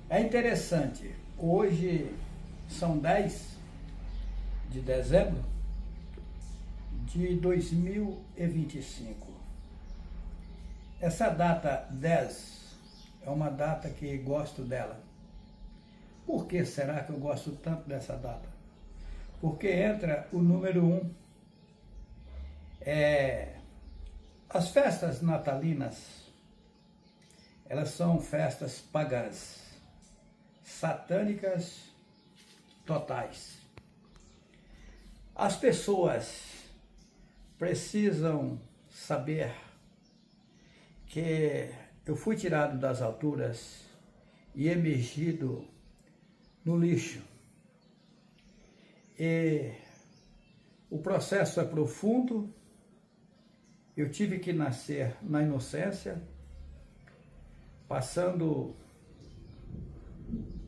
É interessante, hoje são 10 de dezembro de 2025. Essa data 10 é uma data que gosto dela. Por que será que eu gosto tanto dessa data? Porque entra o número 1. As festas natalinas, elas são festas pagãs, satânicas totais. As pessoas precisam saber que eu fui tirado das alturas e emergido no lixo. E o processo é profundo. Eu tive que nascer na inocência, passando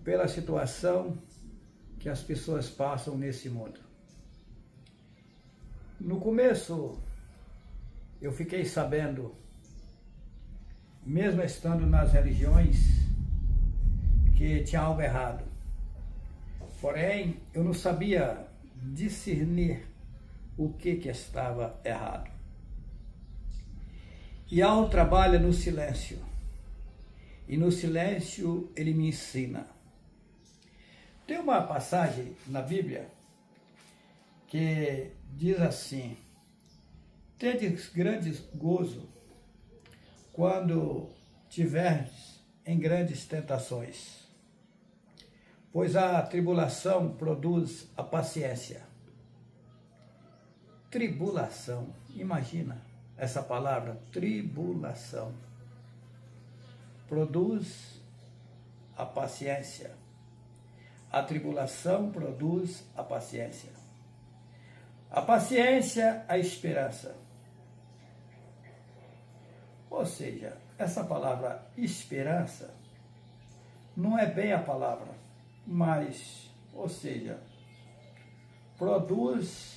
pela situação que as pessoas passam nesse mundo. No começo, eu fiquei sabendo, mesmo estando nas religiões, que tinha algo errado. Porém, eu não sabia discernir o que estava errado. E Yahweh trabalha no silêncio. E no silêncio ele me ensina. Tem uma passagem na Bíblia que diz assim: tendes grande gozo quando tiveres em grandes tentações, pois a tribulação produz a paciência. Tribulação, imagina essa palavra, tribulação, produz a paciência. A tribulação produz a paciência. A paciência, a esperança. Ou seja, essa palavra esperança não é bem a palavra, mas, ou seja, produz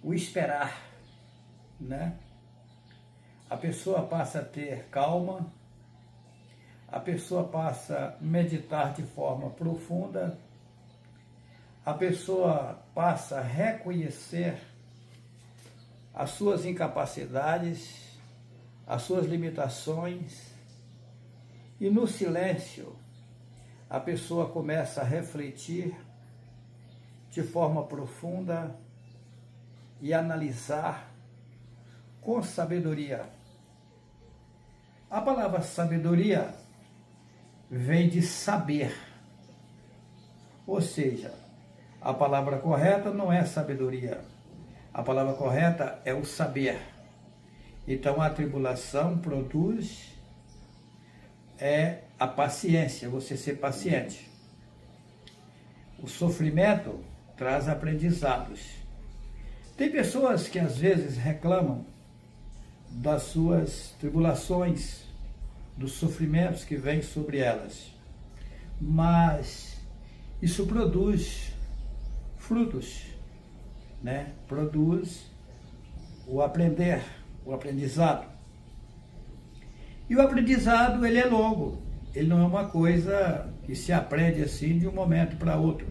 o esperar, né? A pessoa passa a ter calma, a pessoa passa a meditar de forma profunda, a pessoa passa a reconhecer as suas incapacidades, as suas limitações, e no silêncio a pessoa começa a refletir de forma profunda e analisar com sabedoria. A palavra sabedoria vem de saber, ou seja, a palavra correta não é sabedoria, a palavra correta é o saber. Então a tribulação produz a paciência, você ser paciente. O sofrimento traz aprendizados. Tem pessoas que às vezes reclamam das suas tribulações, dos sofrimentos que vêm sobre elas, mas isso produz frutos, né? Produz o aprender, o aprendizado. E o aprendizado, ele é longo, ele não é uma coisa que se aprende assim de um momento para outro.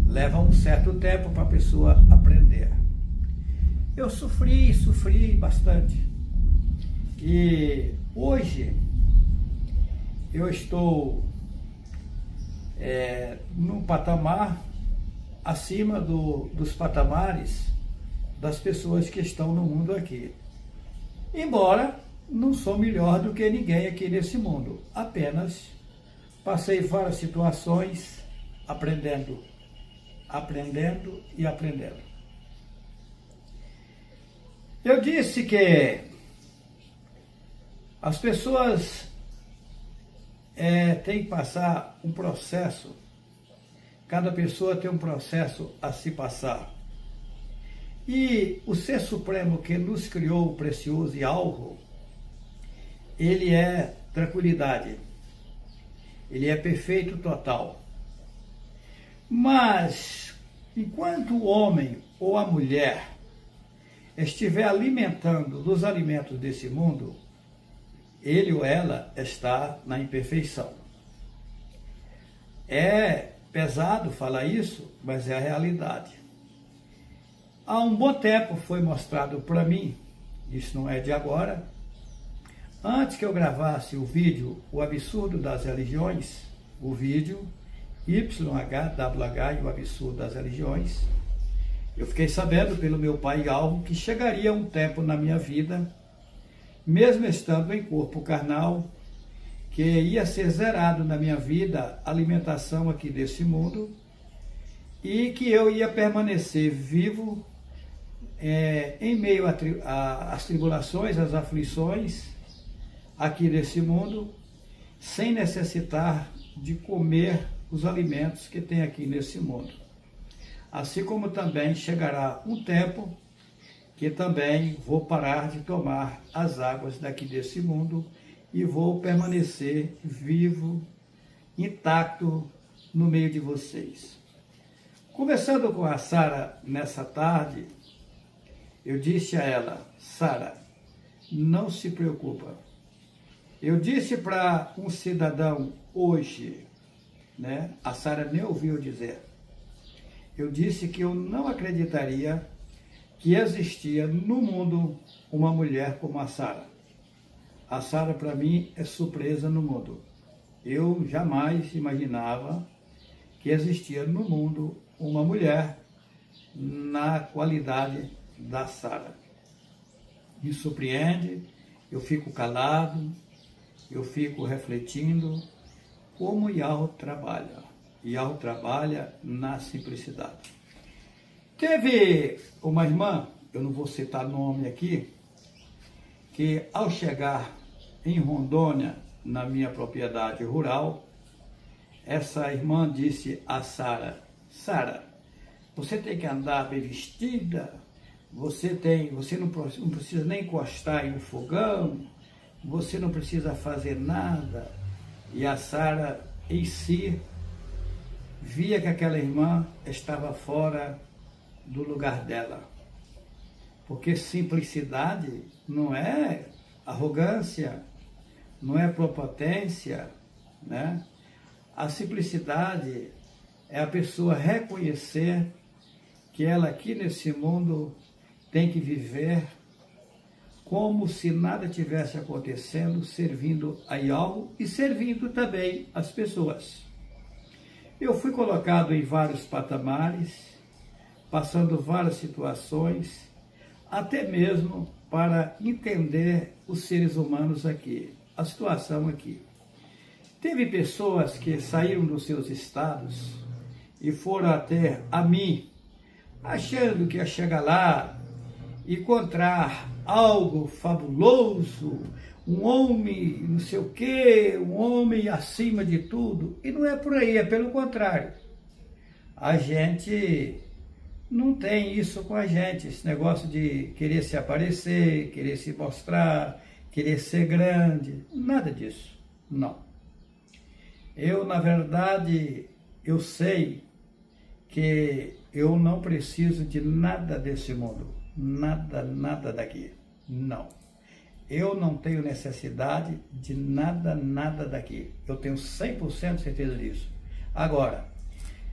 Leva um certo tempo para a pessoa aprender. Eu sofri bastante. E hoje eu estou num patamar acima dos patamares das pessoas que estão no mundo aqui. Embora não sou melhor do que ninguém aqui nesse mundo, apenas passei várias situações aprendendo e aprendendo. Eu disse que as pessoas têm que passar um processo, cada pessoa tem um processo a se passar. E o Ser Supremo que nos criou, precioso e alvo, ele é tranquilidade, ele é perfeito total. Mas, enquanto o homem ou a mulher estiver alimentando dos alimentos desse mundo, ele ou ela está na imperfeição. É pesado falar isso, mas é a realidade. Há um bom tempo foi mostrado para mim, isso não é de agora, antes que eu gravasse o vídeo O Absurdo das Religiões, o vídeo YHWH e o Absurdo das Religiões, eu fiquei sabendo pelo meu pai algo que chegaria um tempo na minha vida, mesmo estando em corpo carnal, que ia ser zerado na minha vida a alimentação aqui desse mundo e que eu ia permanecer vivo em meio às tribulações, às aflições aqui desse mundo, sem necessitar de comer os alimentos que tem aqui nesse mundo. Assim como também chegará um tempo que também vou parar de tomar as águas daqui desse mundo e vou permanecer vivo, intacto no meio de vocês. Conversando com a Sara nessa tarde, eu disse a ela: Sara, não se preocupa. Eu disse para um cidadão hoje, né? A Sara nem ouviu dizer. Eu disse que eu não acreditaria que existia no mundo uma mulher como a Sara. A Sara, para mim, é surpresa no mundo. Eu jamais imaginava que existia no mundo uma mulher na qualidade da Sara. Me surpreende, eu fico calado, eu fico refletindo como Yahweh trabalha. Yahweh trabalha na simplicidade. Teve uma irmã, eu não vou citar nome aqui, que ao chegar em Rondônia, na minha propriedade rural, essa irmã disse a Sara: Sara, você tem que andar bem vestida, você não precisa nem encostar em um fogão, você não precisa fazer nada. E a Sara em si via que aquela irmã estava fora do lugar dela. Porque simplicidade não é arrogância, não é prepotência, né? A simplicidade é a pessoa reconhecer que ela aqui nesse mundo tem que viver como se nada tivesse acontecendo, servindo a Yahweh e servindo também as pessoas. Eu fui colocado em vários patamares, passando várias situações, até mesmo para entender os seres humanos aqui, a situação aqui. Teve pessoas que saíram dos seus estados e foram até a mim, achando que ia chegar lá, encontrar algo fabuloso, um homem não sei o quê, um homem acima de tudo. E não é por aí, é pelo contrário. A gente não tem isso com a gente, esse negócio de querer se aparecer, querer se mostrar, querer ser grande, nada disso, não. Eu, na verdade, eu sei que eu não preciso de nada desse mundo, nada daqui, não. Eu não tenho necessidade de nada daqui, eu tenho 100% de certeza disso. Agora,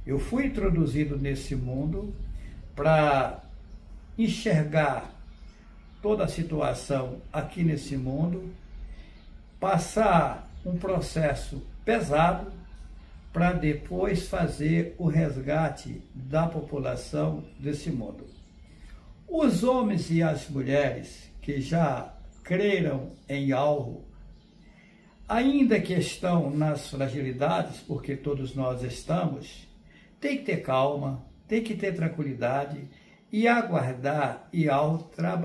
eu fui introduzido nesse mundo para enxergar toda a situação aqui nesse mundo, passar um processo pesado para depois fazer o resgate da população desse mundo. Os homens e as mulheres que já creram em algo, ainda que estão nas fragilidades, porque todos nós estamos, tem que ter calma, tem que ter tranquilidade e aguardar e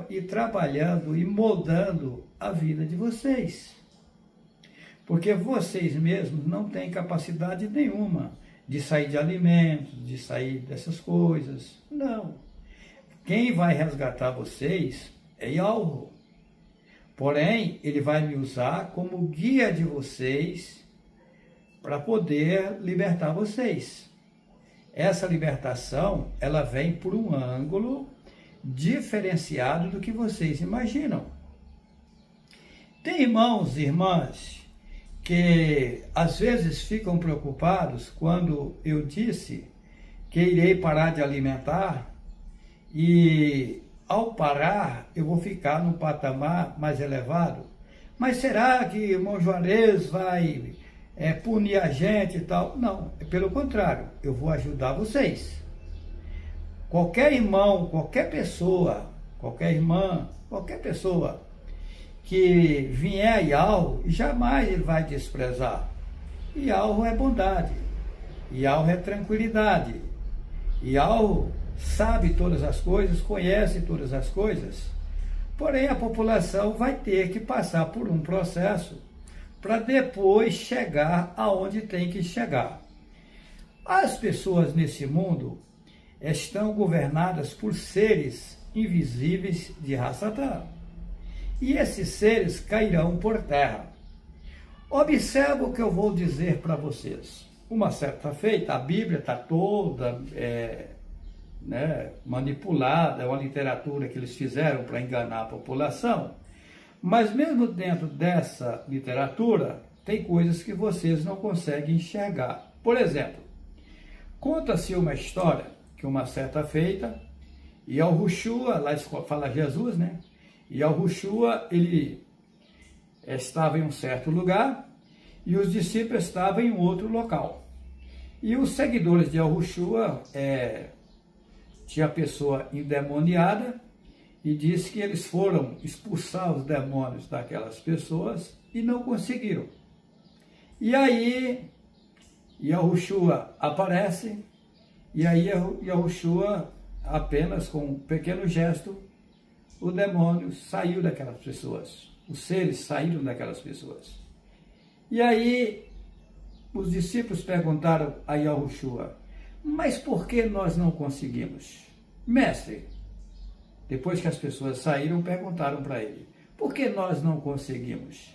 ir trabalhando e moldando a vida de vocês. Porque vocês mesmos não têm capacidade nenhuma de sair de alimentos, de sair dessas coisas. Não. Quem vai resgatar vocês é Yahweh. Porém, ele vai me usar como guia de vocês para poder libertar vocês. Essa libertação, ela vem por um ângulo diferenciado do que vocês imaginam. Tem irmãos e irmãs que às vezes ficam preocupados quando eu disse que irei parar de alimentar e ao parar eu vou ficar num patamar mais elevado. Mas será que o irmão Juarez vai punir a gente e tal? Não, é pelo contrário, eu vou ajudar vocês. Qualquer irmão, qualquer pessoa, qualquer irmã, qualquer pessoa que vier a Yahweh, jamais ele vai desprezar. Yahweh é bondade, Yahweh é tranquilidade, Yahweh sabe todas as coisas, conhece todas as coisas. Porém, a população vai ter que passar por um processo para depois chegar aonde tem que chegar. As pessoas nesse mundo estão governadas por seres invisíveis de raça Satã. E esses seres cairão por terra. Observa o que eu vou dizer para vocês. Uma certa feita, a Bíblia está toda manipulada, é uma literatura que eles fizeram para enganar a população. Mas mesmo dentro dessa literatura, tem coisas que vocês não conseguem enxergar. Por exemplo, conta-se uma história que uma certa feita, Yahushua, lá fala Jesus, né? Yahushua, ele estava em um certo lugar e os discípulos estavam em outro local. E os seguidores de Yahushua, tinha a pessoa endemoniada e disse que eles foram expulsar os demônios daquelas pessoas e não conseguiram. E aí, Yahushua aparece e aí Yahushua, apenas com um pequeno gesto, o demônio saiu daquelas pessoas, os seres saíram daquelas pessoas. E aí os discípulos perguntaram a Yahushua, mas por que nós não conseguimos? Mestre, depois que as pessoas saíram, perguntaram para ele, por que nós não conseguimos?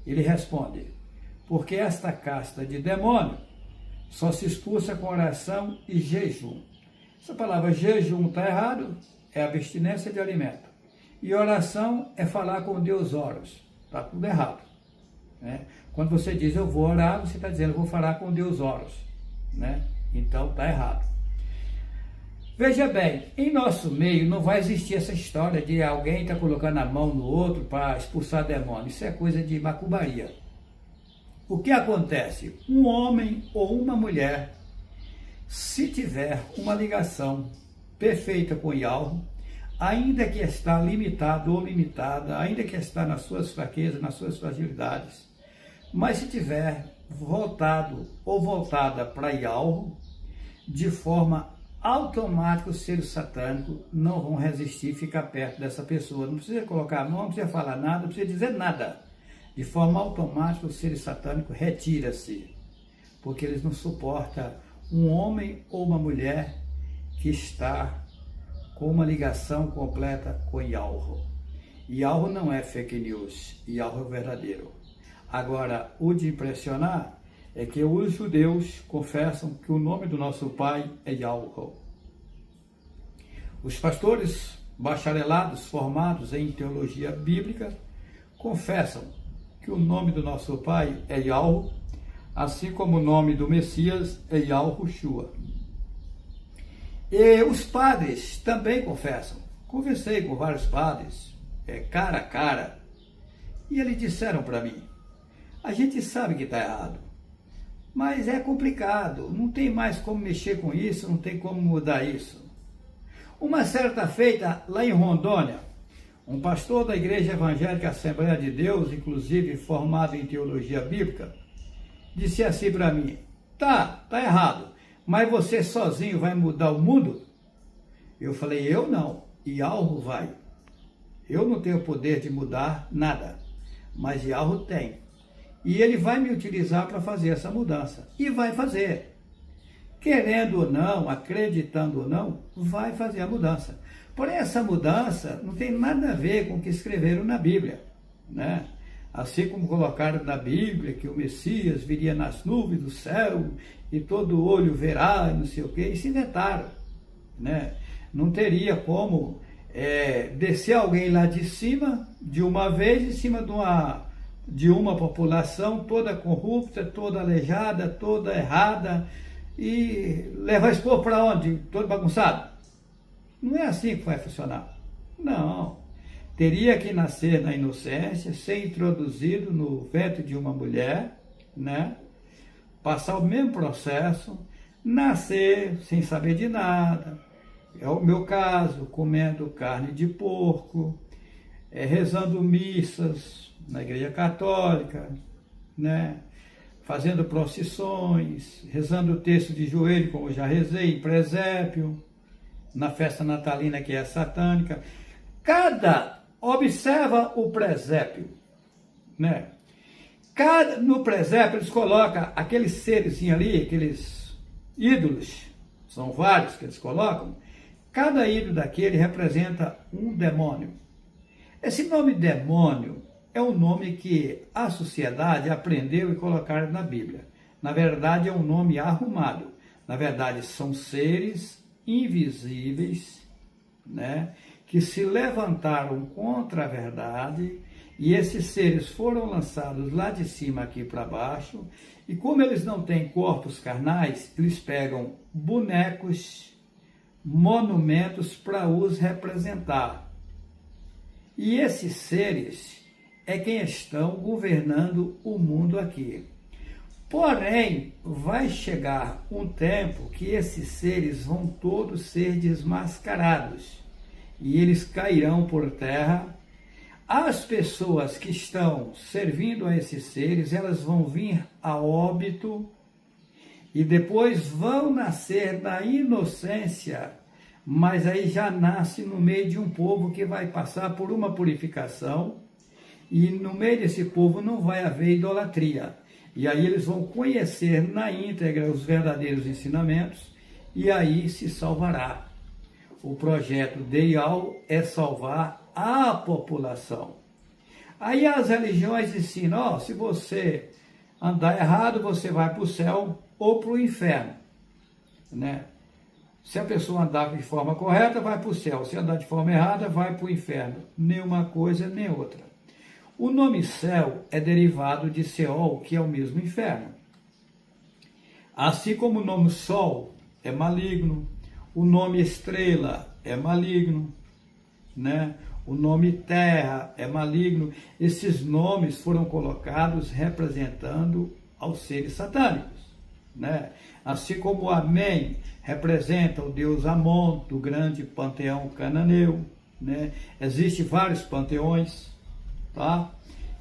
Ele responde, porque esta casta de demônio só se expulsa com oração e jejum. Essa palavra jejum está errado, é abstinência de alimento. E oração é falar com Deus Horus. Está tudo errado. Né? Quando você diz eu vou orar, você está dizendo eu vou falar com Deus Horus. Né? Então está errado. Veja bem, em nosso meio não vai existir essa história de alguém estar colocando a mão no outro para expulsar demônio. Isso é coisa de macumbaria. O que acontece? Um homem ou uma mulher, se tiver uma ligação perfeita com Yahweh, ainda que está limitado ou limitada, ainda que está nas suas fraquezas, nas suas fragilidades, mas se tiver voltado ou voltada para Yahweh, de forma automática os seres satânicos não vão resistir ficar perto dessa pessoa. Não precisa colocar a mão, não precisa falar nada, não precisa dizer nada. De forma automática, o ser satânico retira-se, porque eles não suportam um homem ou uma mulher que está com uma ligação completa com Yahweh. Yahweh não é fake news, Yahweh é o verdadeiro. Agora, o de impressionar é que os judeus confessam que o nome do nosso Pai é Yahweh. Os pastores bacharelados formados em teologia bíblica confessam que o nome do nosso Pai é Yahweh, assim como o nome do Messias é Yahushua. E os padres também confessam. Conversei com vários padres, cara a cara, e eles disseram para mim, a gente sabe que está errado, mas é complicado, não tem mais como mexer com isso, não tem como mudar isso. Uma certa feita, lá em Rondônia, um pastor da Igreja Evangélica Assembleia de Deus, inclusive formado em teologia bíblica, disse assim para mim, tá errado, mas você sozinho vai mudar o mundo? Eu falei, eu não, Yahweh vai. Eu não tenho poder de mudar nada, mas Yahweh tem. E ele vai me utilizar para fazer essa mudança. E vai fazer. Querendo ou não, acreditando ou não, vai fazer a mudança. Porém, essa mudança não tem nada a ver com o que escreveram na Bíblia, né? Assim como colocaram na Bíblia que o Messias viria nas nuvens do céu e todo olho verá, não sei o quê, e se inventaram, né? Não teria como descer alguém lá de cima, de uma vez, em cima de de uma população toda corrupta, toda aleijada, toda errada, e levar esse povo para onde? Todo bagunçado? Não é assim que vai funcionar. Não. Teria que nascer na inocência, ser introduzido no ventre de uma mulher, né? Passar o mesmo processo, nascer sem saber de nada. É o meu caso, comendo carne de porco, rezando missas na igreja católica, né? Fazendo procissões, rezando o texto de joelho, como eu já rezei, em presépio, na festa natalina que é satânica. Observa o presépio, né? No presépio eles colocam aqueles seres ali, aqueles ídolos, são vários que eles colocam, cada ídolo daquele representa um demônio. Esse nome demônio é um nome que a sociedade aprendeu e colocaram na Bíblia. Na verdade é um nome arrumado. Na verdade são seres invisíveis, né, que se levantaram contra a verdade, e esses seres foram lançados lá de cima aqui para baixo, e como eles não têm corpos carnais, eles pegam bonecos, monumentos para os representar. E esses seres é quem estão governando o mundo aqui. Porém, vai chegar um tempo que esses seres vão todos ser desmascarados e eles cairão por terra. As pessoas que estão servindo a esses seres, elas vão vir a óbito e depois vão nascer na inocência, mas aí já nasce no meio de um povo que vai passar por uma purificação, e no meio desse povo não vai haver idolatria. E aí eles vão conhecer na íntegra os verdadeiros ensinamentos, e aí se salvará. O projeto ideal é salvar a população. Aí as religiões ensinam, se você andar errado, você vai para o céu ou para o inferno, né? Se a pessoa andar de forma correta, vai para o céu. Se andar de forma errada, vai para o inferno. Nem uma coisa, nem outra. O nome céu é derivado de Seol, que é o mesmo inferno. Assim como o nome sol é maligno, o nome estrela é maligno, né? O nome terra é maligno. Esses nomes foram colocados representando aos seres satânicos, né? Assim como o Amém representa o deus Amon, do grande panteão cananeu, né? Existem vários panteões, tá?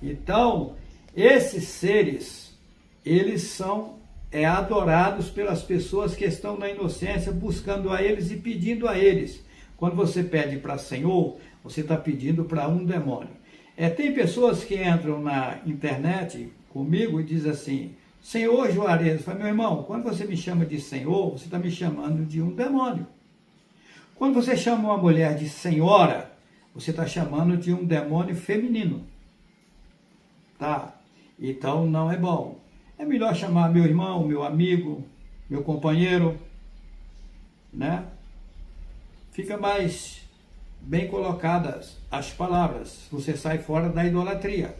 Então, esses seres, eles são adorados pelas pessoas que estão na inocência, buscando a eles e pedindo a eles. Quando você pede para Senhor, você está pedindo para um demônio. Tem pessoas que entram na internet comigo e dizem assim, Senhor Juarez, fala, meu irmão, quando você me chama de Senhor, você está me chamando de um demônio. Quando você chama uma mulher de senhora, você está chamando de um demônio feminino. Tá? Então não é bom. É melhor chamar meu irmão, meu amigo, meu companheiro, né? Fica mais bem colocadas as palavras. Você sai fora da idolatria.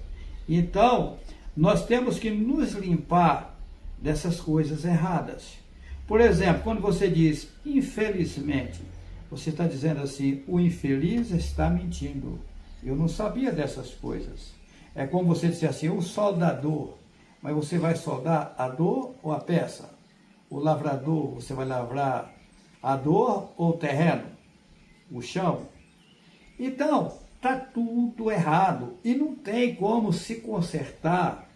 Então, nós temos que nos limpar dessas coisas erradas. Por exemplo, quando você diz infelizmente, você está dizendo assim, o infeliz está mentindo. Eu não sabia dessas coisas. É como você disser assim, o soldador, mas você vai soldar a dor ou a peça? O lavrador, você vai lavrar a dor ou o terreno? O chão? Então, está tudo errado e não tem como se consertar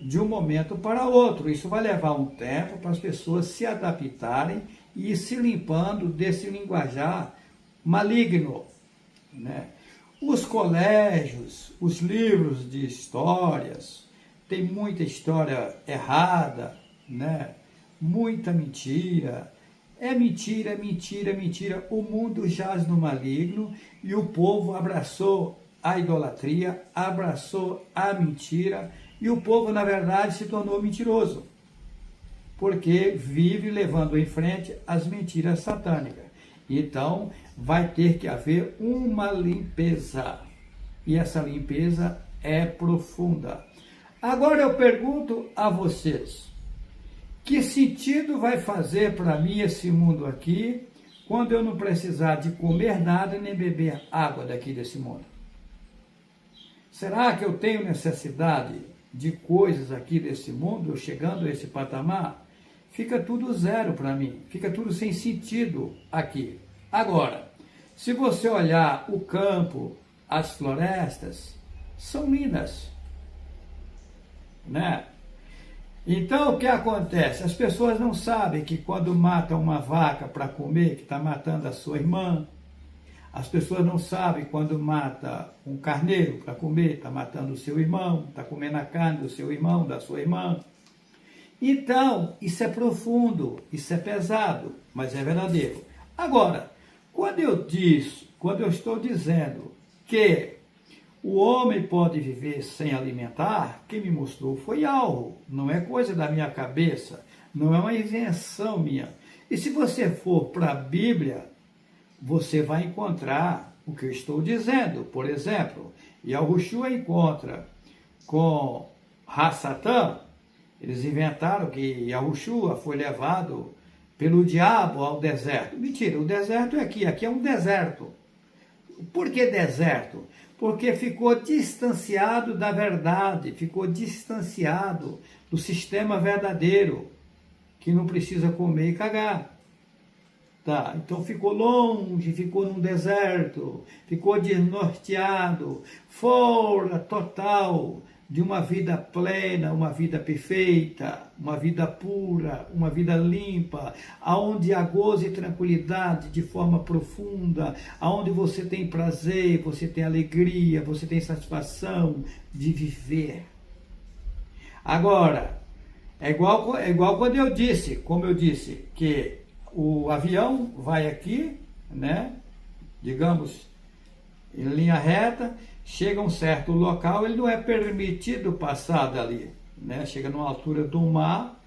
de um momento para outro. Isso vai levar um tempo para as pessoas se adaptarem e ir se limpando desse linguajar maligno, né? Os colégios, os livros de histórias, tem muita história errada, né? Muita mentira. É mentira, mentira, mentira. O mundo jaz no maligno e o povo abraçou a idolatria, abraçou a mentira e o povo, na verdade, se tornou mentiroso, porque vive levando em frente as mentiras satânicas. Então, vai ter que haver uma limpeza, e essa limpeza é profunda. Agora eu pergunto a vocês, que sentido vai fazer para mim esse mundo aqui, quando eu não precisar de comer nada nem beber água daqui desse mundo? Será que eu tenho necessidade de coisas aqui desse mundo, eu chegando a esse patamar? Fica tudo zero para mim, fica tudo sem sentido aqui. Agora, se você olhar o campo, as florestas, são lindas, né? Então, o que acontece? As pessoas não sabem que quando matam uma vaca para comer, que está matando a sua irmã. As pessoas não sabem quando mata um carneiro para comer, está matando o seu irmão, está comendo a carne do seu irmão, da sua irmã. Então, isso é profundo, isso é pesado, mas é verdadeiro. Agora, quando eu estou dizendo que o homem pode viver sem alimentar, quem me mostrou foi algo, não é coisa da minha cabeça, não é uma invenção minha. E se você for para a Bíblia, você vai encontrar o que eu estou dizendo. Por exemplo, Yahushua encontra com Hassatã, eles inventaram que Yahushua foi levado pelo diabo ao deserto. Mentira, o deserto é aqui é um deserto. Por que deserto? Porque ficou distanciado da verdade, ficou distanciado do sistema verdadeiro, que não precisa comer e cagar. Tá, então ficou longe, ficou num deserto, ficou desnorteado, fora total de uma vida plena, uma vida perfeita, uma vida pura, uma vida limpa, aonde há gozo e tranquilidade de forma profunda, aonde você tem prazer, você tem alegria, você tem satisfação de viver. Agora, é igual quando eu disse, como eu disse, que o avião vai aqui, né, digamos, em linha reta, chega a um certo local, ele não é permitido passar dali, né? Chega numa altura do mar,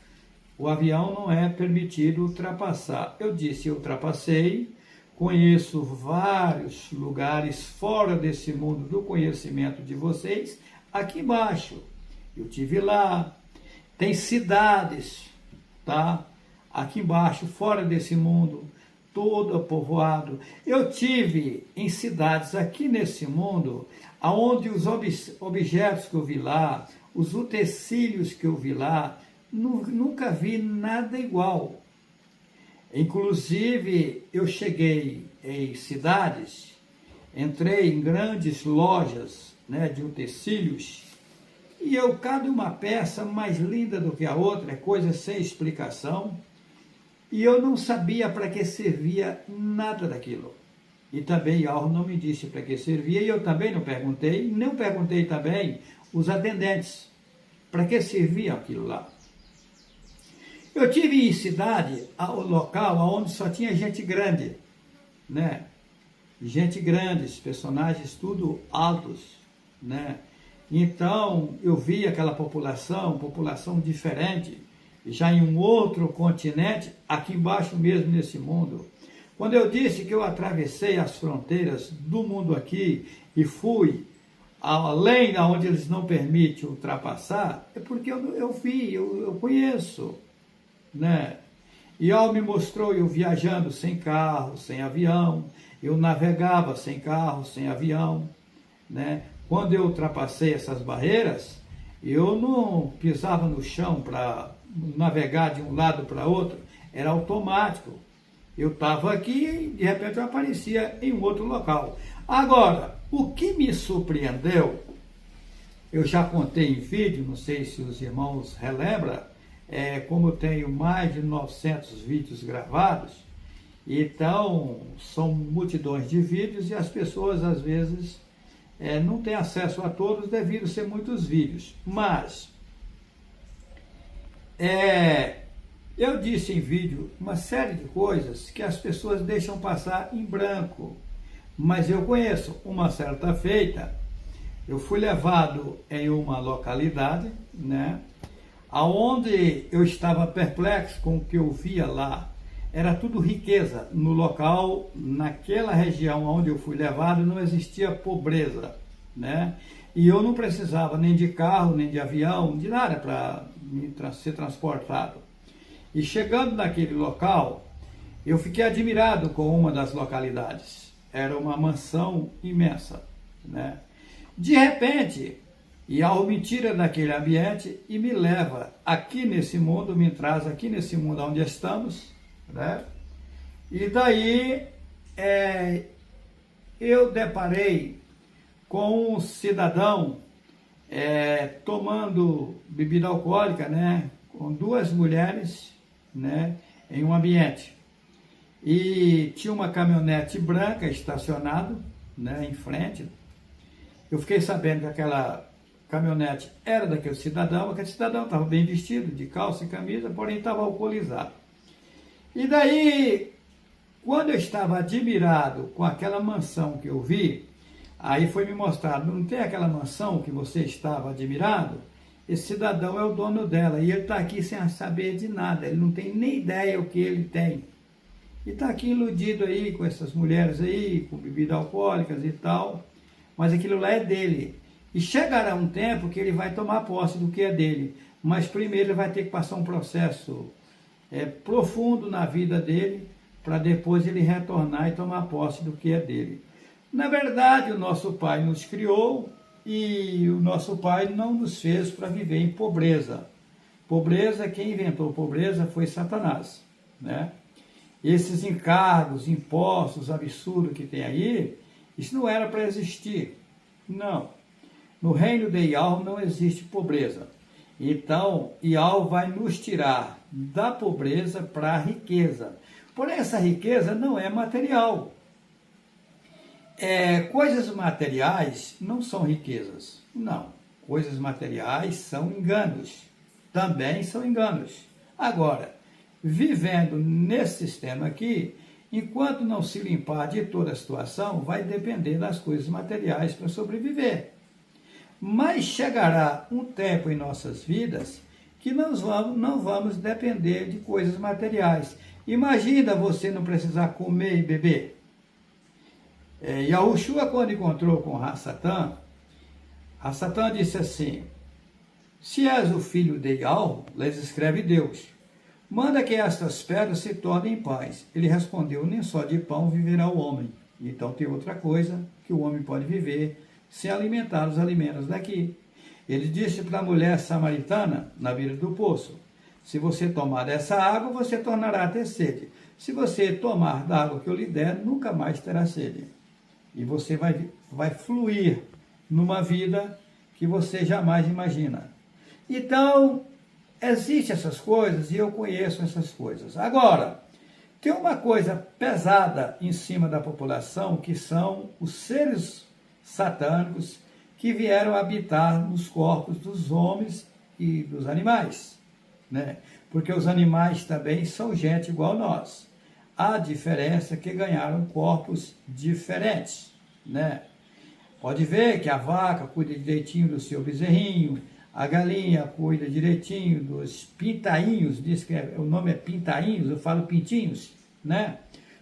o avião não é permitido ultrapassar. Eu disse, eu ultrapassei, conheço vários lugares fora desse mundo do conhecimento de vocês, aqui embaixo. Eu tive lá, tem cidades, tá? Aqui embaixo, fora desse mundo, todo povoado. Eu tive em cidades aqui nesse mundo, onde os objetos que eu vi lá, os utensílios que eu vi lá, nunca vi nada igual. Inclusive, eu cheguei em cidades, entrei em grandes lojas, né, de utensílios, e cada uma peça mais linda do que a outra, é coisa sem explicação. E eu não sabia para que servia nada daquilo. E também Yahweh não me disse para que servia, e eu também não perguntei, nem perguntei também os atendentes para que servia aquilo lá. Eu tive em cidade, local onde só tinha gente grande, né? Gente grande, personagens tudo altos, né? Então, eu vi aquela população diferente, já em um outro continente, aqui embaixo mesmo nesse mundo. Quando eu disse que eu atravessei as fronteiras do mundo aqui e fui além onde eles não permitem ultrapassar, é porque eu vi, eu conheço, né? E Al me mostrou eu viajando sem carro, sem avião, eu navegava sem carro, sem avião, né? Quando eu ultrapassei essas barreiras, eu não pisava no chão para navegar de um lado para outro, era automático. Eu estava aqui e de repente eu aparecia em um outro local. Agora, o que me surpreendeu, eu já contei em vídeo, não sei se os irmãos relembram, como eu tenho mais de 900 vídeos gravados, então são multidões de vídeos e as pessoas às vezes não têm acesso a todos devido a ser muitos vídeos. Mas eu disse em vídeo uma série de coisas que as pessoas deixam passar em branco. Mas eu conheço. Uma certa feita, eu fui levado em uma localidade, né, aonde eu estava perplexo com o que eu via lá. Era tudo riqueza. No local, naquela região onde eu fui levado, não existia pobreza, né? E eu não precisava nem de carro, nem de avião, de nada para ser transportado. E chegando naquele local, eu fiquei admirado com uma das localidades. Era uma mansão imensa, né? De repente, Yahweh me tira daquele ambiente e me leva aqui nesse mundo, me traz aqui nesse mundo onde estamos, né? E daí eu deparei com um cidadão tomando bebida alcoólica, né? Com duas mulheres, né? Em um ambiente. E tinha uma caminhonete branca estacionada, né? Em frente. Eu fiquei sabendo que aquela caminhonete era daquele cidadão. Aquele cidadão estava bem vestido, de calça e camisa, porém estava alcoolizado. E daí, quando eu estava admirado com aquela mansão que eu vi, aí foi me mostrado, não tem aquela mansão que você estava admirado? Esse cidadão é o dono dela e ele está aqui sem saber de nada, ele não tem nem ideia o que ele tem. E está aqui iludido aí com essas mulheres aí, com bebidas alcoólicas e tal, mas aquilo lá é dele. E chegará um tempo que ele vai tomar posse do que é dele, mas primeiro ele vai ter que passar um processo profundo na vida dele, para depois ele retornar e tomar posse do que é dele. Na verdade, o nosso Pai nos criou e o nosso Pai não nos fez para viver em pobreza. Pobreza, quem inventou pobreza foi Satanás, né? Esses encargos, impostos absurdos que tem aí, isso não era para existir. Não. No reino de Yahweh não existe pobreza. Então, Yahweh vai nos tirar da pobreza para a riqueza. Porém, essa riqueza não é material. Coisas materiais não são riquezas. Não. Coisas materiais são enganos. Também são enganos. Agora, vivendo nesse sistema aqui, enquanto não se limpar de toda a situação, vai depender das coisas materiais para sobreviver. Mas chegará um tempo em nossas vidas que nós não vamos depender de coisas materiais. Imagina você não precisar comer e beber. Yahushua, quando encontrou com Satã disse assim: se és o filho de Yahweh, lhes escreve Deus, manda que estas pedras se tornem pães. Ele respondeu: nem só de pão viverá o homem. Então tem outra coisa que o homem pode viver sem alimentar os alimentos daqui. Ele disse para a mulher samaritana na beira do poço: se você tomar dessa água, você tornará a ter sede. Se você tomar da água que eu lhe der, nunca mais terá sede. E você vai fluir numa vida que você jamais imagina. Então, existem essas coisas e eu conheço essas coisas. Agora, tem uma coisa pesada em cima da população, que são os seres satânicos que vieram habitar nos corpos dos homens e dos animais, né? Porque os animais também são gente igual nós. A diferença é que ganharam corpos diferentes, né? Pode ver que a vaca cuida direitinho do seu bezerrinho, a galinha cuida direitinho dos pintainhos, diz que o nome é pintainhos, eu falo pintinhos, né?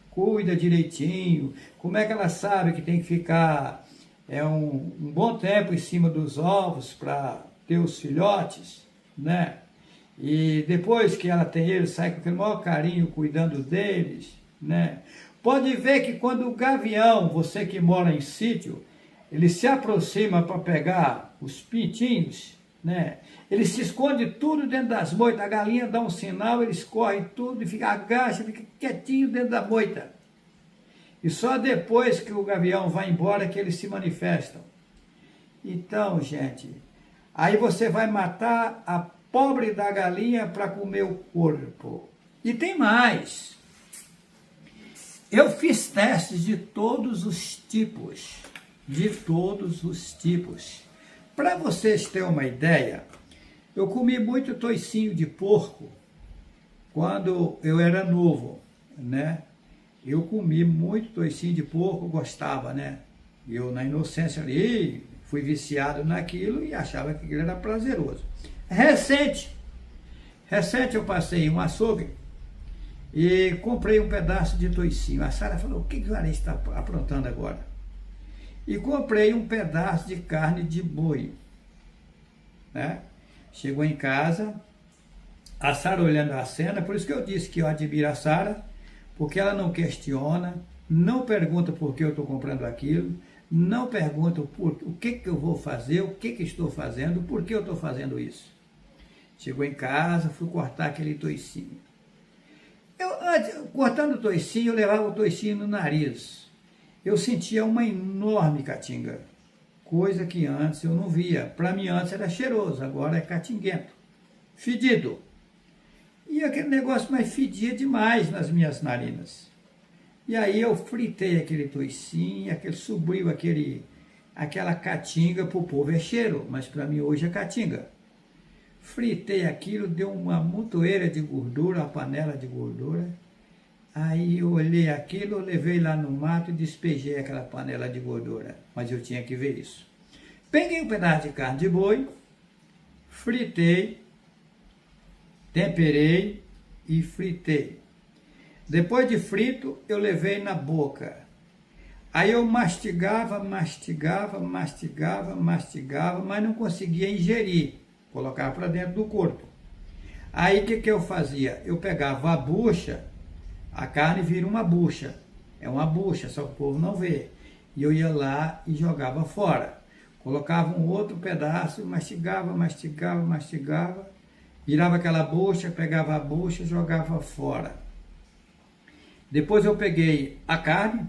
Cuida direitinho. Como é que ela sabe que tem que ficar um bom tempo em cima dos ovos para ter os filhotes, né? E depois que ela tem eles, sai com aquele maior carinho cuidando deles, né? Pode ver que quando o gavião, você que mora em sítio, ele se aproxima para pegar os pintinhos, né? Ele se esconde tudo dentro das moitas, a galinha dá um sinal, eles correm tudo e fica agacha, fica quietinho dentro da moita. E só depois que o gavião vai embora que eles se manifestam. Então, gente, aí você vai matar a pobre da galinha para comer o corpo. E tem mais. Eu fiz testes de todos os tipos. De todos os tipos. Para vocês terem uma ideia, eu comi muito toicinho de porco quando eu era novo, né? Eu comi muito toicinho de porco, gostava, né? Eu, na inocência ali, fui viciado naquilo e achava que aquilo era prazeroso. Recente eu passei em um açougue e comprei um pedaço de toicinho. A Sara falou: o que o Juarez está aprontando agora? e comprei um pedaço de carne de boi, né? Chegou em casa, a Sara olhando a cena, por isso que eu disse que eu admiro a Sara, porque ela não questiona, não pergunta por que eu estou comprando aquilo, não pergunta o que eu vou fazer, o que estou fazendo, por que eu estou fazendo isso. Chegou em casa, fui cortar aquele toicinho. Cortando o toicinho, eu levava o toicinho no nariz. Eu sentia uma enorme catinga, coisa que antes eu não via. Para mim antes era cheiroso, agora é catinguento, fedido. E aquele negócio mais fedia demais nas minhas narinas. E aí eu fritei aquele toicinho, subiu aquela catinga, para o povo é cheiro, mas para mim hoje é catinga. Fritei aquilo, deu uma montoeira de gordura, uma panela de gordura. Aí eu olhei aquilo, eu levei lá no mato e despejei aquela panela de gordura. Mas eu tinha que ver isso. Peguei um pedaço de carne de boi, fritei, temperei e fritei. Depois de frito, eu levei na boca. Aí eu mastigava, mas não conseguia ingerir. Colocava para dentro do corpo. Aí o que eu fazia? Eu pegava a bucha, a carne vira uma bucha. É uma bucha, só que o povo não vê. E eu ia lá e jogava fora. Colocava um outro pedaço, mastigava, virava aquela bucha, pegava a bucha e jogava fora. Depois eu peguei a carne,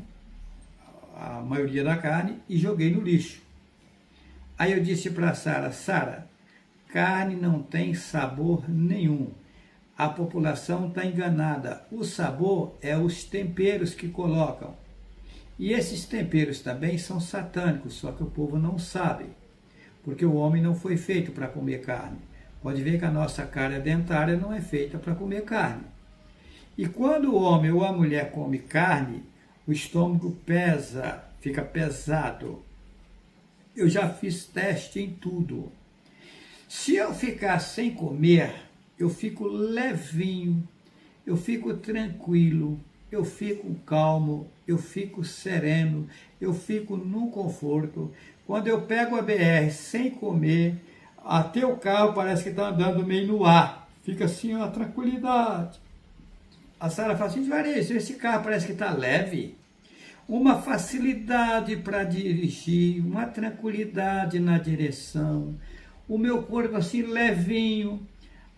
a maioria da carne, e joguei no lixo. Aí eu disse para a Sara, Sara, carne não tem sabor nenhum. A população está enganada. O sabor é os temperos que colocam. E esses temperos também são satânicos, só que o povo não sabe. Porque o homem não foi feito para comer carne. Pode ver que a nossa cárie dentária não é feita para comer carne. E quando o homem ou a mulher come carne, o estômago pesa, fica pesado. Eu já fiz teste em tudo. Se eu ficar sem comer, eu fico levinho, eu fico tranquilo, eu fico calmo, eu fico sereno, eu fico no conforto. Quando eu pego a BR sem comer, até o carro parece que está andando meio no ar. Fica assim, uma tranquilidade. A Sara fala assim, Juarez, esse carro parece que está leve. Uma facilidade para dirigir, uma tranquilidade na direção. O meu corpo assim levinho.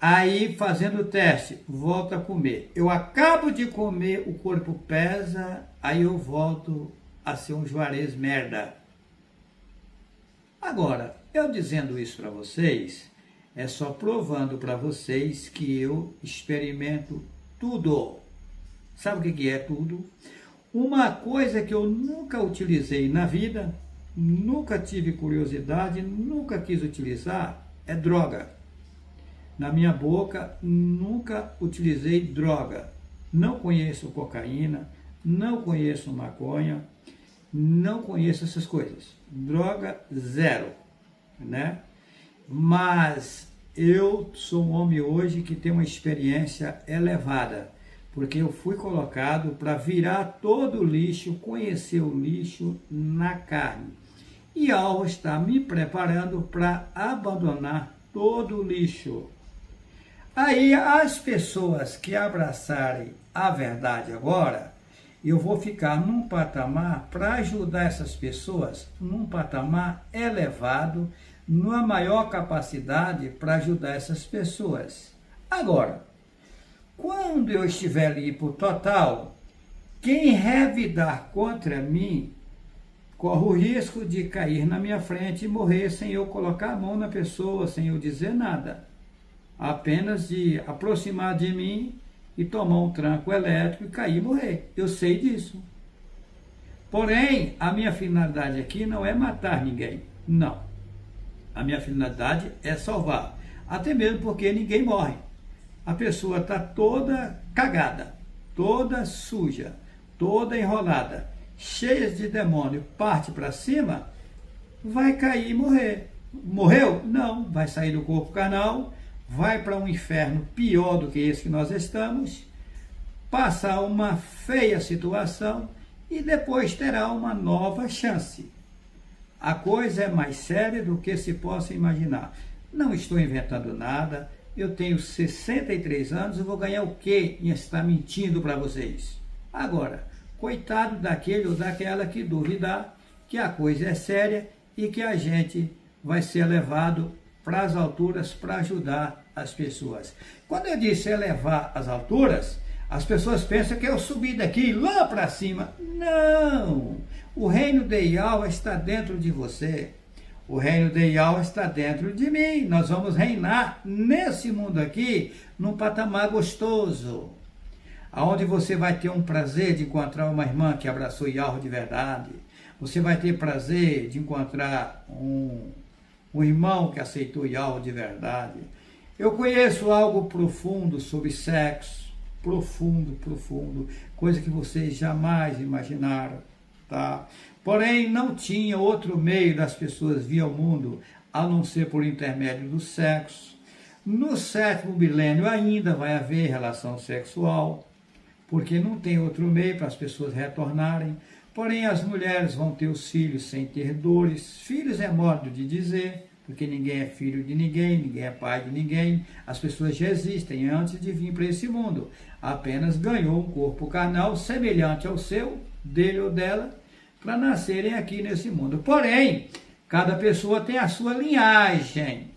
Aí fazendo o teste, volto a comer. Eu acabo de comer, o corpo pesa, aí eu volto a ser um Juarez merda. Agora, eu dizendo isso para vocês, é só provando para vocês que eu experimento tudo. Sabe o que é tudo? Uma coisa que eu nunca utilizei na vida, nunca tive curiosidade, nunca quis utilizar, é droga. Na minha boca, nunca utilizei droga. Não conheço cocaína, não conheço maconha, não conheço essas coisas. Droga, zero, né? Mas eu sou um homem hoje que tem uma experiência elevada, porque eu fui colocado para virar todo o lixo, conhecer o lixo na carne. E a alma está me preparando para abandonar todo o lixo. Aí as pessoas que abraçarem a verdade agora, eu vou ficar num patamar para ajudar essas pessoas, num patamar elevado, numa maior capacidade para ajudar essas pessoas. Agora, quando eu estiver ali por total, quem revidar contra mim, corre o risco de cair na minha frente e morrer sem eu colocar a mão na pessoa, sem eu dizer nada. Apenas de aproximar de mim e tomar um tranco elétrico e cair e morrer. Eu sei disso. Porém, a minha finalidade aqui não é matar ninguém. Não. A minha finalidade é salvar. Até mesmo porque ninguém morre. A pessoa está toda cagada, toda suja, toda enrolada, cheia de demônio, parte para cima, vai cair e morrer. Morreu? Não. Vai sair do corpo carnal, vai para um inferno pior do que esse que nós estamos, passar uma feia situação e depois terá uma nova chance. A coisa é mais séria do que se possa imaginar. Não estou inventando nada, eu tenho 63 anos, eu vou ganhar o quê em estar mentindo para vocês? Agora, coitado daquele ou daquela que duvidar que a coisa é séria e que a gente vai ser levado para as alturas para ajudar as pessoas. Quando eu disse elevar as alturas, as pessoas pensam que eu subi daqui lá para cima. Não! O reino de Yahweh está dentro de você. O reino de Yahweh está dentro de mim. Nós vamos reinar nesse mundo aqui, num patamar gostoso, aonde você vai ter um prazer de encontrar uma irmã que abraçou Yahweh de verdade. Você vai ter prazer de encontrar um irmão que aceitou Yahweh de verdade. Eu conheço algo profundo sobre sexo, profundo, coisa que vocês jamais imaginaram, tá? Porém, não tinha outro meio das pessoas vir ao mundo a não ser por intermédio do sexo. No 7º milênio ainda vai haver relação sexual, porque não tem outro meio para as pessoas retornarem. Porém, as mulheres vão ter os filhos sem ter dores. Filhos é modo de dizer, porque ninguém é filho de ninguém, ninguém é pai de ninguém. As pessoas já existem antes de vir para esse mundo. Apenas ganhou um corpo carnal semelhante ao seu, dele ou dela, para nascerem aqui nesse mundo. Porém, cada pessoa tem a sua linhagem.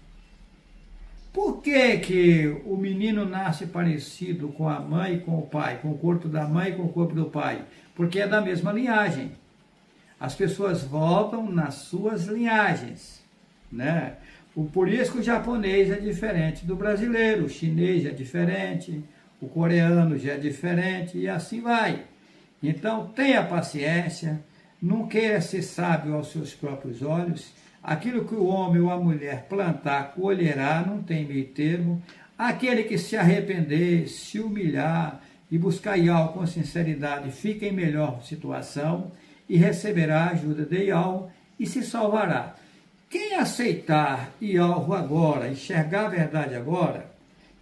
Por que que o menino nasce parecido com a mãe e com o pai, com o corpo da mãe e com o corpo do pai? Porque é da mesma linhagem. As pessoas voltam nas suas linhagens, né? Por isso que o japonês é diferente do brasileiro, o chinês é diferente, o coreano já é diferente e assim vai. Então tenha paciência, não queira ser sábio aos seus próprios olhos. Aquilo que o homem ou a mulher plantar, colherá, não tem meio termo. Aquele que se arrepender, se humilhar e buscar Yahweh com sinceridade, fica em melhor situação e receberá a ajuda de Yahweh e se salvará. Quem aceitar Yahweh agora, enxergar a verdade agora,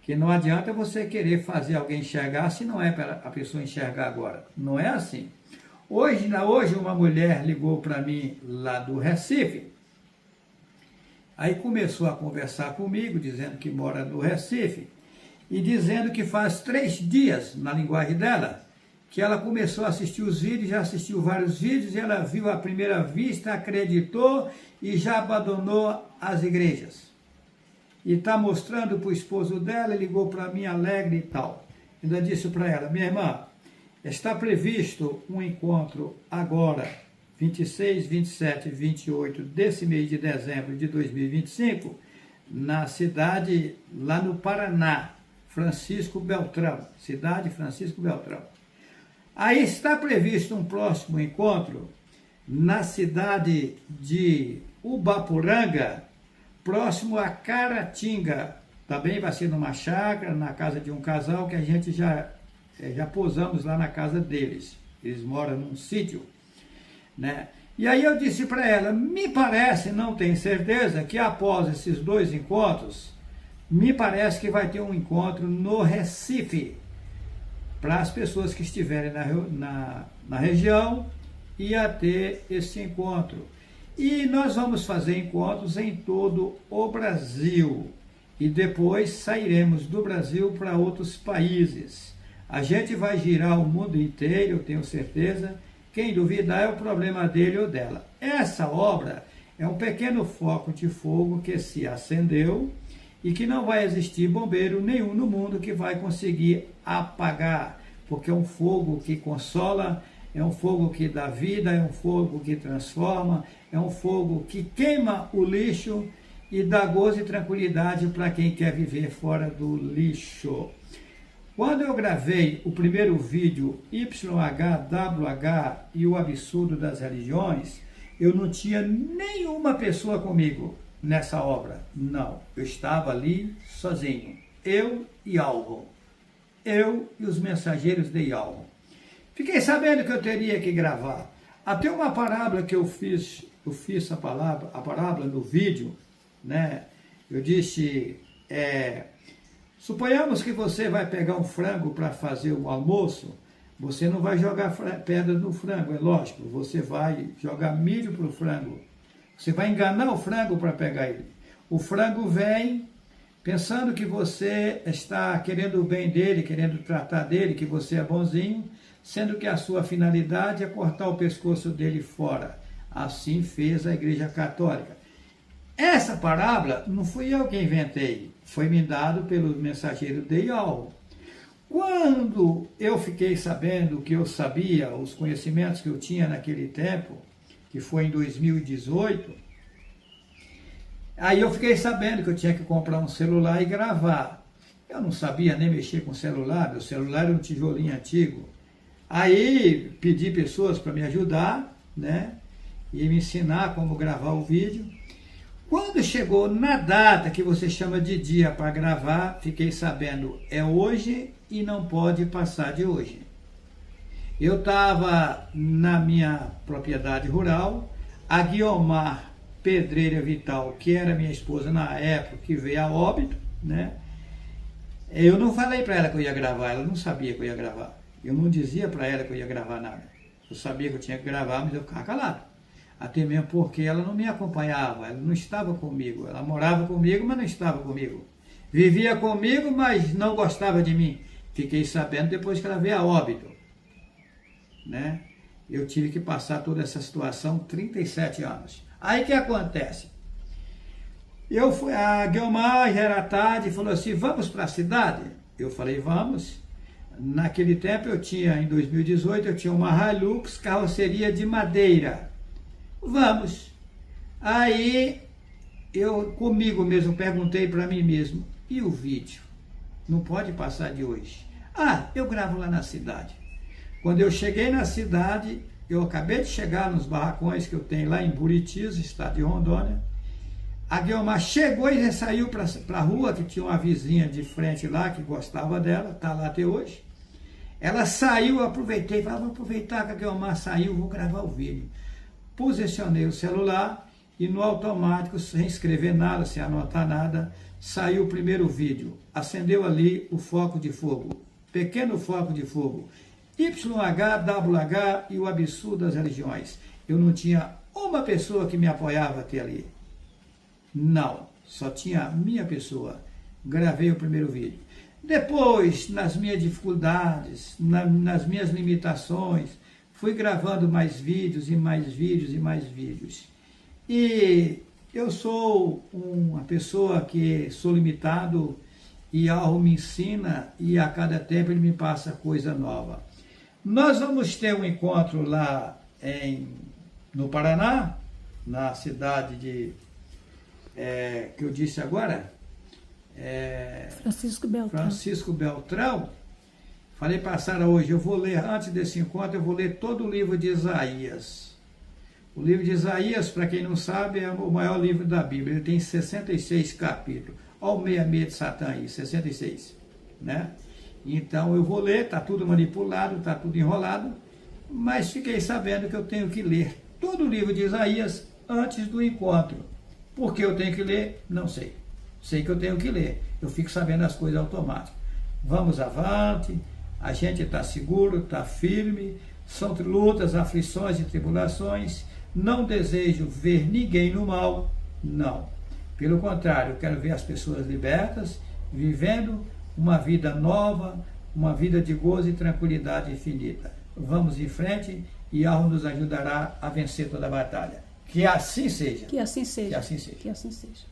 que não adianta você querer fazer alguém enxergar se não é para a pessoa enxergar agora. Não é assim. Hoje uma mulher ligou para mim lá do Recife. Aí começou a conversar comigo, dizendo que mora no Recife, e dizendo que faz 3 dias, na linguagem dela, que ela começou a assistir os vídeos, já assistiu vários vídeos, e ela viu à primeira vista, acreditou e já abandonou as igrejas. E está mostrando para o esposo dela, ligou para mim alegre e tal. Ainda disse para ela, minha irmã, está previsto um encontro agora, 26, 27 e 28 desse mês de dezembro de 2025, na cidade, lá no Paraná, Francisco Beltrão, cidade Francisco Beltrão. Aí está previsto um próximo encontro na cidade de Ubaporanga, próximo a Caratinga. Também vai ser numa chácara, na casa de um casal que a gente já posamos lá na casa deles. Eles moram num sítio, né? E aí eu disse para ela, me parece, não tenho certeza, que após esses 2 encontros, me parece que vai ter um encontro no Recife, para as pessoas que estiverem na região, ia ter esse encontro. E nós vamos fazer encontros em todo o Brasil. E depois sairemos do Brasil para outros países. A gente vai girar o mundo inteiro, eu tenho certeza. Quem duvidar é o problema dele ou dela. Essa obra é um pequeno foco de fogo que se acendeu e que não vai existir bombeiro nenhum no mundo que vai conseguir apagar, porque é um fogo que consola, é um fogo que dá vida, é um fogo que transforma, é um fogo que queima o lixo e dá gozo e tranquilidade para quem quer viver fora do lixo. Quando eu gravei o primeiro vídeo, YHWH e o absurdo das religiões, eu não tinha nenhuma pessoa comigo nessa obra. Não, eu estava ali sozinho. Eu e Yahweh. Eu e os mensageiros de Yahweh. Fiquei sabendo que eu teria que gravar. Até uma parábola que eu fiz a parábola no vídeo, né? Eu disse, suponhamos que você vai pegar um frango para fazer o almoço, você não vai jogar pedra no frango, é lógico, você vai jogar milho para o frango Você vai enganar o frango para pegar ele. O frango vem pensando que você está querendo o bem dele, querendo tratar dele, que você é bonzinho, sendo que a sua finalidade é cortar o pescoço dele fora. Assim fez a Igreja Católica. Essa parábola não fui eu que inventei, foi me dado pelo mensageiro de Iol. Quando eu fiquei sabendo que eu sabia, os conhecimentos que eu tinha naquele tempo, que foi em 2018, aí eu fiquei sabendo que eu tinha que comprar um celular e gravar. Eu não sabia nem mexer com celular, meu celular era um tijolinho antigo. Aí pedi pessoas para me ajudar, né, e me ensinar como gravar o vídeo. Quando chegou na data que você chama de dia para gravar, fiquei sabendo, é hoje e não pode passar de hoje. Eu estava na minha propriedade rural, a Guiomar Pedreira Vital, que era minha esposa na época, que veio a óbito, né? Eu não falei para ela que eu ia gravar, ela não sabia que eu ia gravar. Eu não dizia para ela que eu ia gravar nada. Eu sabia que eu tinha que gravar, mas eu ficava calado. Até mesmo porque ela não me acompanhava, ela não estava comigo. Ela morava comigo, mas não estava comigo. Vivia comigo, mas não gostava de mim. Fiquei sabendo depois que ela veio a óbito, né? Eu tive que passar toda essa situação, 37 anos. Aí o que acontece? A Guiomar, já era tarde, falou assim, vamos para a cidade? Eu falei, vamos. Naquele tempo em 2018, eu tinha uma Hilux, carroceria de madeira. Vamos. Aí, eu comigo mesmo perguntei para mim mesmo, e o vídeo? Não pode passar de hoje. Ah, eu gravo lá na cidade. Quando eu cheguei na cidade, eu acabei de chegar nos barracões que eu tenho lá em Buritis, estado de Rondônia. A Guiomar chegou e saiu para a rua, que tinha uma vizinha de frente lá, que gostava dela, está lá até hoje. Ela saiu, eu aproveitei, falei, vou aproveitar que a Guiomar saiu, vou gravar o vídeo. Posicionei o celular e no automático, sem escrever nada, sem anotar nada, saiu o primeiro vídeo. Acendeu ali o foco de fogo, pequeno foco de fogo, YH, WH e o absurdo das religiões. Eu não tinha uma pessoa que me apoiava até ali. Não, só tinha a minha pessoa. Gravei o primeiro vídeo. Depois, nas minhas dificuldades, nas minhas limitações, fui gravando mais vídeos e mais vídeos e mais vídeos. E eu sou uma pessoa que sou limitado e algo me ensina e a cada tempo ele me passa coisa nova. Nós vamos ter um encontro lá no Paraná, na cidade que eu disse agora, Francisco Beltrão. Falei para a Sara hoje, eu vou ler, antes desse encontro, eu vou ler todo o livro de Isaías. O livro de Isaías, para quem não sabe, é o maior livro da Bíblia. Ele tem 66 capítulos. Olha o 66 de Satã aí, 66. Né? Então eu vou ler, está tudo manipulado, está tudo enrolado, mas fiquei sabendo que eu tenho que ler todo o livro de Isaías antes do encontro. Por que eu tenho que ler? Não sei. Sei que eu tenho que ler. Eu fico sabendo as coisas automáticas. Vamos avante. A gente está seguro, está firme, são lutas, aflições e tribulações. Não desejo ver ninguém no mal, não. Pelo contrário, eu quero ver as pessoas libertas, vivendo uma vida nova, uma vida de gozo e tranquilidade infinita. Vamos em frente e algo nos ajudará a vencer toda a batalha. Que assim seja. Que assim seja. Que assim seja. Que assim seja.